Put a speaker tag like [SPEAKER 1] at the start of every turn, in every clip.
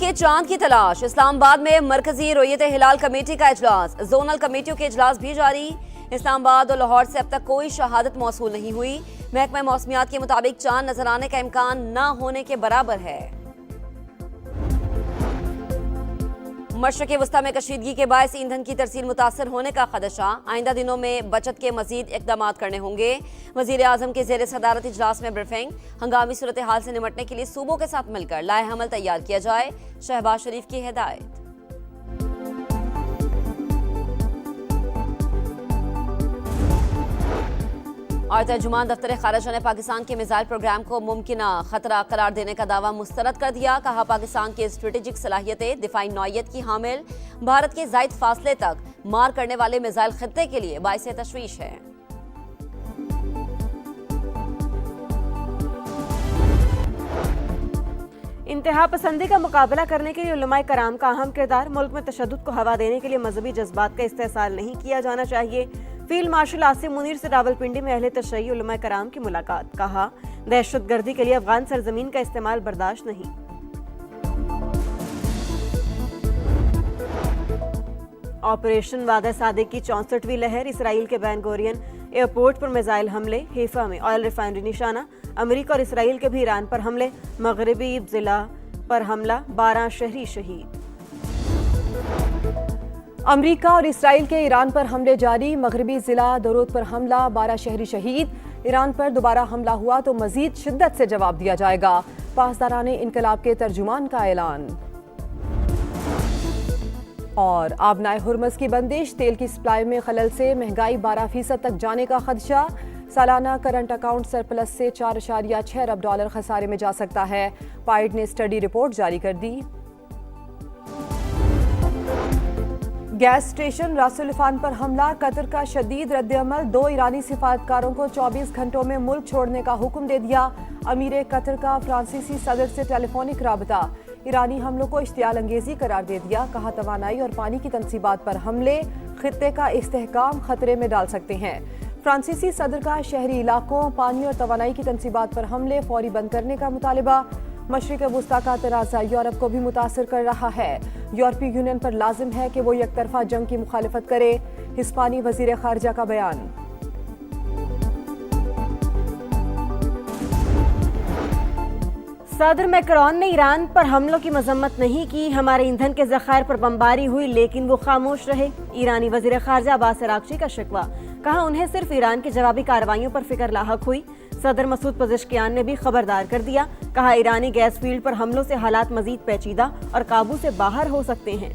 [SPEAKER 1] کے چاند کی تلاش، اسلام آباد میں مرکزی رؤیت ہلال کمیٹی کا اجلاس، زونل کمیٹیوں کے اجلاس بھی جاری۔ اسلام آباد اور لاہور سے اب تک کوئی شہادت موصول نہیں ہوئی۔ محکمہ موسمیات کے مطابق چاند نظر آنے کا امکان نہ ہونے کے برابر ہے۔ مشرق وسطی میں کشیدگی کے باعث ایندھن کی ترسیل متاثر ہونے کا خدشہ، آئندہ دنوں میں بچت کے مزید اقدامات کرنے ہوں گے۔ وزیر اعظم کے زیر صدارت اجلاس میں بریفنگ، ہنگامی صورتحال سے نمٹنے کے لیے صوبوں کے ساتھ مل کر لائحہ عمل تیار کیا جائے، شہباز شریف کی ہدایت۔ اور ترجمان دفتر خارجہ نے پاکستان کے میزائل پروگرام کو ممکنہ خطرہ قرار دینے کا دعویٰ مسترد کر دیا۔ کہا پاکستان کی اسٹریٹجک صلاحیتیں دفاعی نوعیت کی حامل، بھارت کے زائد فاصلے تک مار کرنے والے میزائل خطے کے لیے باعث تشویش ہے۔
[SPEAKER 2] انتہا پسندی کا مقابلہ کرنے کے لیے علماء کرام کا اہم کردار، ملک میں تشدد کو ہوا دینے کے لیے مذہبی جذبات کا استحصال نہیں کیا جانا چاہیے۔ فیلڈ مارشل عاصم منیر سے راولپنڈی میں اہل تشیع علماء کرام کی ملاقات، کہا دہشت گردی کے لیے افغان سرزمین کا استعمال برداشت نہیں۔ آپریشن وعدہ صادق کی 64ویں لہر، اسرائیل کے بین گورین ایئرپورٹ پر میزائل حملے، حیفا میں آئل ریفائنری نشانہ، امریکہ اور اسرائیل کے بھی ایران پر حملے، مغربی ضلع پر حملہ، 12 شہری شہید۔
[SPEAKER 3] امریکہ اور اسرائیل کے ایران پر حملے جاری، مغربی ضلع دورود پر حملہ، 12 شہری شہید۔ ایران پر دوبارہ حملہ ہوا تو مزید شدت سے جواب دیا جائے گا، پاسداران انقلاب کے ترجمان کا اعلان۔ اور آبنائے ہرمز کی بندش، تیل کی سپلائی میں خلل سے مہنگائی 12% تک جانے کا خدشہ، سالانہ کرنٹ اکاؤنٹ سرپلس سے 4.6 ارب ڈالر خسارے میں جا سکتا ہے، پائیڈ نے اسٹڈی رپورٹ جاری کر دی۔ گیس اسٹیشن راس العفان پر حملہ، قطر کا شدید رد عمل، 2 ایرانی سفارتکاروں کو 24 گھنٹوں میں ملک چھوڑنے کا حکم دے دیا۔ امیر قطر کا فرانسیسی صدر سے ٹیلی فونک رابطہ، ایرانی حملوں کو اشتعال انگیزی قرار دے دیا، کہا توانائی اور پانی کی تنصیبات پر حملے خطے کا استحکام خطرے میں ڈال سکتے ہیں۔ فرانسیسی صدر کا شہری علاقوں، پانی اور توانائی کی تنصیبات پر حملے فوری بند کرنے کا مطالبہ۔ مشرق وسطیٰ کا تنازع یورپ کو بھی متاثر کر رہا ہے، یورپی یونین پر لازم ہے کہ وہ یک طرفہ جنگ کی مخالفت کرے، ہسپانی وزیر خارجہ کا بیان۔
[SPEAKER 2] صدر میکرون نے ایران پر حملوں کی مذمت نہیں کی، ہمارے ایندھن کے ذخائر پر بمباری ہوئی لیکن وہ خاموش رہے۔ ایرانی وزیر خارجہ عباس عراقچی کا شکوہ، کہا انہیں صرف ایران کی جوابی کارروائیوں پر فکر لاحق ہوئی۔ صدر مسعود پزشکیان نے بھی خبردار کر دیا، کہا ایرانی گیس فیلڈ پر حملوں سے حالات مزید پیچیدہ اور قابو سے باہر ہو سکتے ہیں۔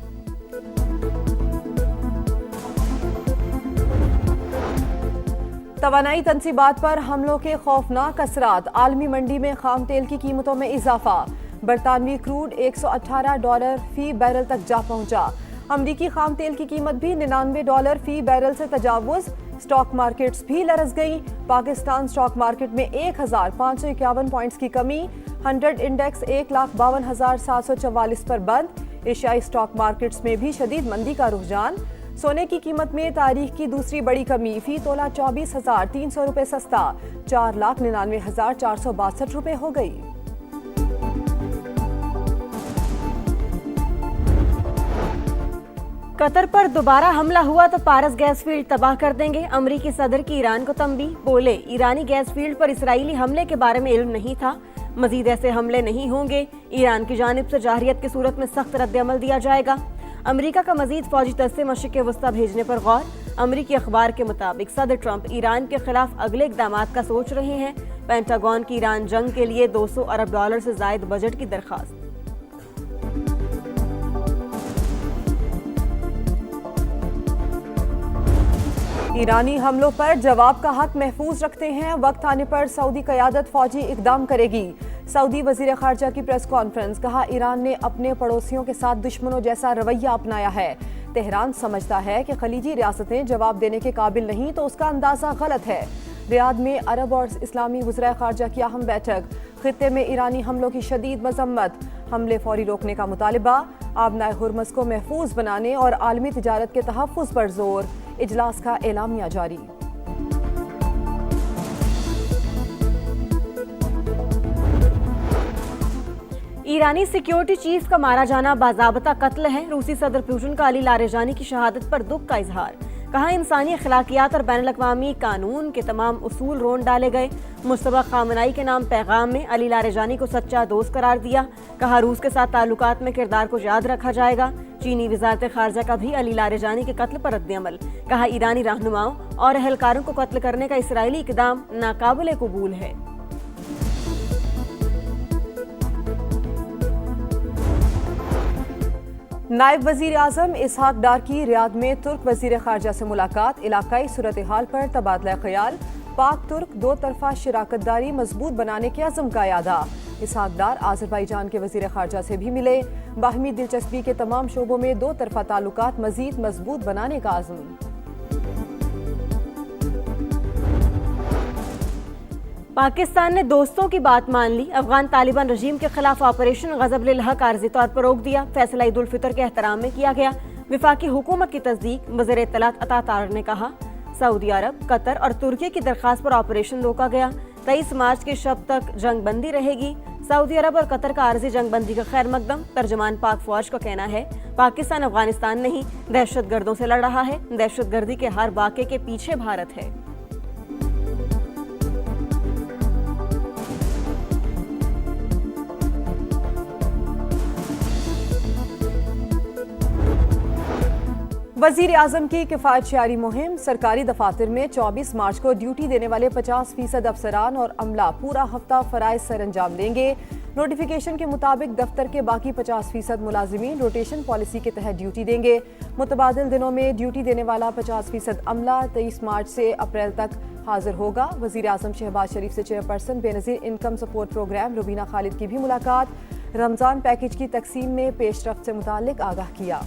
[SPEAKER 3] توانائی تنصیبات پر حملوں کے خوفناک اثرات، عالمی منڈی میں خام تیل کی قیمتوں میں اضافہ، برطانوی کروڈ $118 فی بیرل تک جا پہنچا، امریکی خام تیل کی قیمت بھی $99 فی بیرل سے تجاوز، سٹاک مارکیٹس بھی لرز گئی، پاکستان سٹاک مارکیٹ میں 1551 پوائنٹس کی کمی، 100 انڈیکس 1,52,744 پر بند، ایشیائی سٹاک مارکیٹس میں بھی شدید مندی کا رجحان، سونے کی قیمت میں تاریخ کی دوسری بڑی کمی، فی تولہ 24,300 روپے سستا، 4,99,462 روپے ہو گئی۔
[SPEAKER 2] قطر پر دوبارہ حملہ ہوا تو پارس گیس فیلڈ تباہ کر دیں گے، امریکی صدر کی ایران کو تنبیہ، بولے ایرانی گیس فیلڈ پر اسرائیلی حملے کے بارے میں علم نہیں تھا، مزید ایسے حملے نہیں ہوں گے، ایران کی جانب سے جارحیت کی صورت میں سخت رد عمل دیا جائے گا۔ امریکہ کا مزید فوجی دستے مشرق وسطیٰ بھیجنے پر غور، امریکی اخبار کے مطابق صدر ٹرمپ ایران کے خلاف اگلے اقدامات کا سوچ رہے ہیں، پینٹاگون کی ایران جنگ کے لیے $200 ارب سے زائد بجٹ کی درخواست۔
[SPEAKER 3] ایرانی حملوں پر جواب کا حق محفوظ رکھتے ہیں، وقت آنے پر سعودی قیادت فوجی اقدام کرے گی، سعودی وزیر خارجہ کی پریس کانفرنس، کہا ایران نے اپنے پڑوسیوں کے ساتھ دشمنوں جیسا رویہ اپنایا ہے، تہران سمجھتا ہے کہ خلیجی ریاستیں جواب دینے کے قابل نہیں تو اس کا اندازہ غلط ہے۔ ریاض میں عرب اور اسلامی وزرائے خارجہ کی اہم بیٹھک، خطے میں ایرانی حملوں کی شدید مذمت، حملے فوری روکنے کا مطالبہ، آبنائے ہرمز کو محفوظ بنانے اور عالمی تجارت کے تحفظ پر زور، اجلاس کا اعلامیہ جاری۔
[SPEAKER 2] ईरानी सिक्योरिटी चीफ का मारा जाना बाज़ाबता कत्ल है। रूसी सदर पुतिन का अली लारेजानी की शहादत पर दुख का इजहार। कहा इंसानी अखलाकियात और बैनुल-अक़वामी कानून के तमाम उसूल रोन डाले गए। मुस्तफा खामनाई के नाम पैगाम में अली लारेजानी को सच्चा दोस्त करार दिया। कहा रूस के साथ ताल्लुकात में किरदार को याद रखा जाएगा। चीनी वज़ारत ख़ारजा का भी अली लारेजानी के कत्ल पर रद्द-ए-अमल। कहा ईरानी रहनुमाओं और अहलकारों को कत्ल करने का इसराइली इक़दाम नाकाबिले कबूल है।
[SPEAKER 3] नायब वजीर आजम इसहाक डार की रियाद में तुर्क वजीर खारजा से मुलाकात। इलाकाई सूरत हाल पर तबादला ख्याल। पाक तुर्क दो तरफा शराकतदारी मजबूत बनाने के अज़म का यादा। इसहाक डार आज़रबाईजान के वजीर खारजा से भी मिले। बाहमी दिलचस्पी के तमाम शोबों में दो तरफा ताल्लुकात मजीद मजबूत बनाने का अज़म।
[SPEAKER 2] पाकिस्तान ने दोस्तों की बात मान ली। अफगान तालिबान रजीम के खिलाफ ऑपरेशन गज़ब लिल हक आर्जी तौर पर रोक दिया। फैसला ईद उल फितर के एहतराम में किया गया। विफाकी हुकूमत की तस्दीक। वज़ीर इत्तलात अता तार ने कहा सऊदी अरब, कतर और तुर्की की दरख्वास्त पर ऑपरेशन रोका गया। 23 मार्च की शब तक जंग बंदी रहेगी। सऊदी अरब और कतर का आर्जी जंग बंदी का खैर मकदम। तर्जमान पाक फौज का कहना है पाकिस्तान अफगानिस्तान नहीं दहशत गर्दों से लड़ रहा है। दहशत गर्दी के हर वाक़े के पीछे भारत है।
[SPEAKER 3] वजीर आजम की किफ़ायतशारी मुहिम। सरकारी दफातर में 24 मार्च को ड्यूटी देने वाले 50% अफसरान और अमला पूरा हफ्ता फ़राइज़ सर अंजाम देंगे। नोटिफिकेशन के मुताबिक दफ्तर के बाकी 50% मुलाजिमीन रोटेशन पॉलिसी के तहत ड्यूटी देंगे। मुतबादिल दिनों में ड्यूटी देने वाला 50% अमला 23 मार्च से अप्रैल तक हाजिर होगा। वजीर आजम शहबाज शरीफ से chairperson Benazir income support programme Rubina Khalid की भी मुलाकात। रमज़ान पैकेज की तकसीम में पेशरफ्त से मुताल्लिक आगाह किया।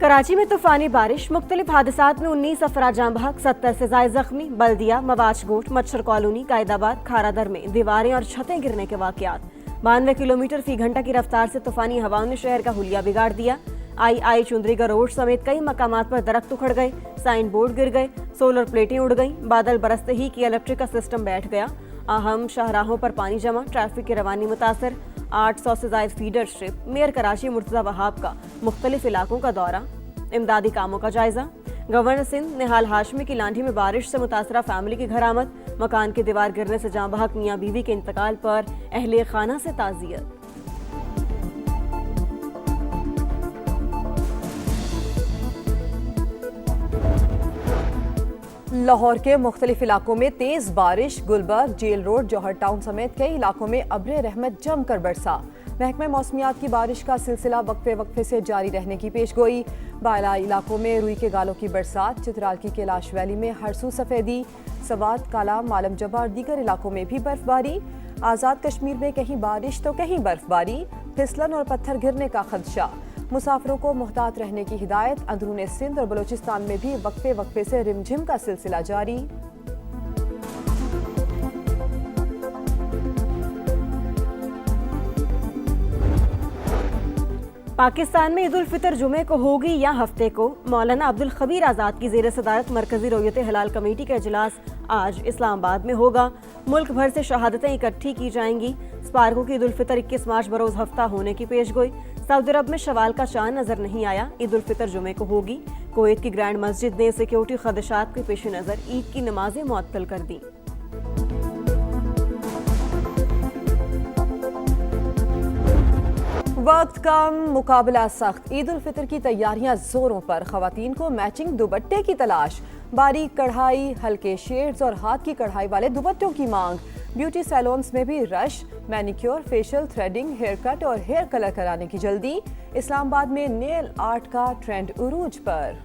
[SPEAKER 2] कराची में तूफानी बारिश। मुख्तलिफ हादसात में 19 अफराद जाँ बहक, 70 से ज़ायद जख्मी। बल्दिया, मवाज गोट, मच्छर कॉलोनी, कायदाबाद, खारादर में दीवारें और छतें गिरने के वाक़यात। 92 किलोमीटर फी घंटा की रफ्तार से तूफानी हवाओं ने शहर का हुलिया बिगाड़ दिया। आई चुंदरीगढ़ रोड समेत कई मकामात पर दरख्त उखड़ गए, साइन बोर्ड गिर गए, सोलर प्लेटें उड़ गईं। बादल बरसते ही की इलेक्ट्रिक का सिस्टम बैठ गया। अहम शाहराहों पर पानी जमा, ट्रैफिक की रवानी मुतासर। 800 से ज़ायद feeder strip. Mayor Karachi Murtaza Wahab का मुख्तलिफ इलाकों का दौरा, इमदादी कामों का जायजा। गवर्नर सिंध निहाल हाशमी की लांढी में बारिश से मुतासरा फैमिली की घर आमद। मकान की दीवार गिरने से जाँ बहक मियाँ बीवी के इंतकाल पर अहले खाना से ताज़ियत।
[SPEAKER 3] लाहौर के मुख्तलिफ इलाकों में तेज बारिश। गुलबर्ग, जेल रोड, जौहर टाउन समेत कई इलाकों में अब्रे रहमत जमकर बरसा। महकमे मौसमियात की बारिश का सिलसिला वक्फे वक्फे से जारी रहने की पेशगोई। बाला इलाकों में रुई के गालों की बरसात। चित्राल की कैलाश वैली में हरसू सफेदी। सवात, कालाम, मालम जबा और दीगर इलाकों में भी बर्फबारी। आज़ाद कश्मीर में कहीं बारिश तो कहीं बर्फबारी। फिसलन और पत्थर गिरने का खदशा। मुसाफिरों को मुहतात रहने की हिदायत। अंदरूनी सिंध और बलूचिस्तान में भी वक्फे वक्फे से रिमझिम का सिलसिला जारी।
[SPEAKER 2] पाकिस्तान में ईद उल फितर जुमे को होगी या हफ्ते को। मौलाना अब्दुल खबीर आज़ाद की ज़ेर सदारत मरकज़ी रोयत हलाल कमेटी का इजलास आज इस्लामाबाद में होगा। मुल्क भर से शहादतें इकट्ठी की जाएंगी। स्पार्को की ईद उल फितर 21 मार्च बरोज़ हफ्ता होने की पेशगोई। सऊदी अरब में शवाल का चांद नजर नहीं आया। ईद उल फितर जुमे को होगी। कुवैत की ग्रैंड मस्जिद ने सिक्योरिटी खदशात के पेश नज़र ईद की नमाजें मुअत्तल कर दी।
[SPEAKER 3] वक्त कम, मुकाबला सख्त। ईद उल फितर की तैयारियां जोरों पर। खवातीन को मैचिंग दुपट्टे की तलाश। बारीक कढ़ाई, हल्के शेड्स और हाथ की कढ़ाई वाले दुपट्टों की मांग। ब्यूटी सैलून्स में भी रश। Manicure, facial, threading, hair cut और हेयर कलर कराने की जल्दी। इस्लामाबाद में नेल आर्ट का ट्रेंड उरूज पर।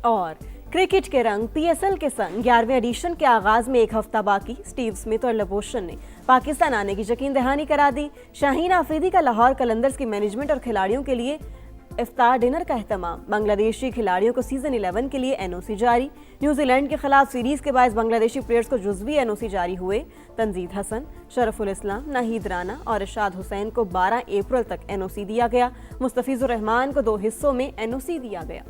[SPEAKER 2] और क्रिकेट के रंग पीएसएल के संग 11वें एडिशन के आगाज में एक हफ्ता बाकी। स्टीव स्मिथ और लबोशन ने पाकिस्तान आने की यकीन दहानी करा दी। शाहीन आफरीदी का लाहौर कलंदर्स की मैनेजमेंट और खिलाड़ियों के लिए इफ्तार डिनर का एहतमाम। बांग्लादेशी खिलाड़ियों को सीजन 11 के लिए एनओसी जारी। न्यूजीलैंड के खिलाफ सीरीज के बायस बांग्लादेशी प्लेयर्स को जुज़वी एनओसी जारी हुए। तंजीद हसन, शरफुल इस्लाम, नाहिद राना और इरशाद हुसैन को 12 अप्रैल तक एनओसी दिया गया। मुस्तफिजुर रहमान को 2 हिस्सों में एनओसी दिया गया।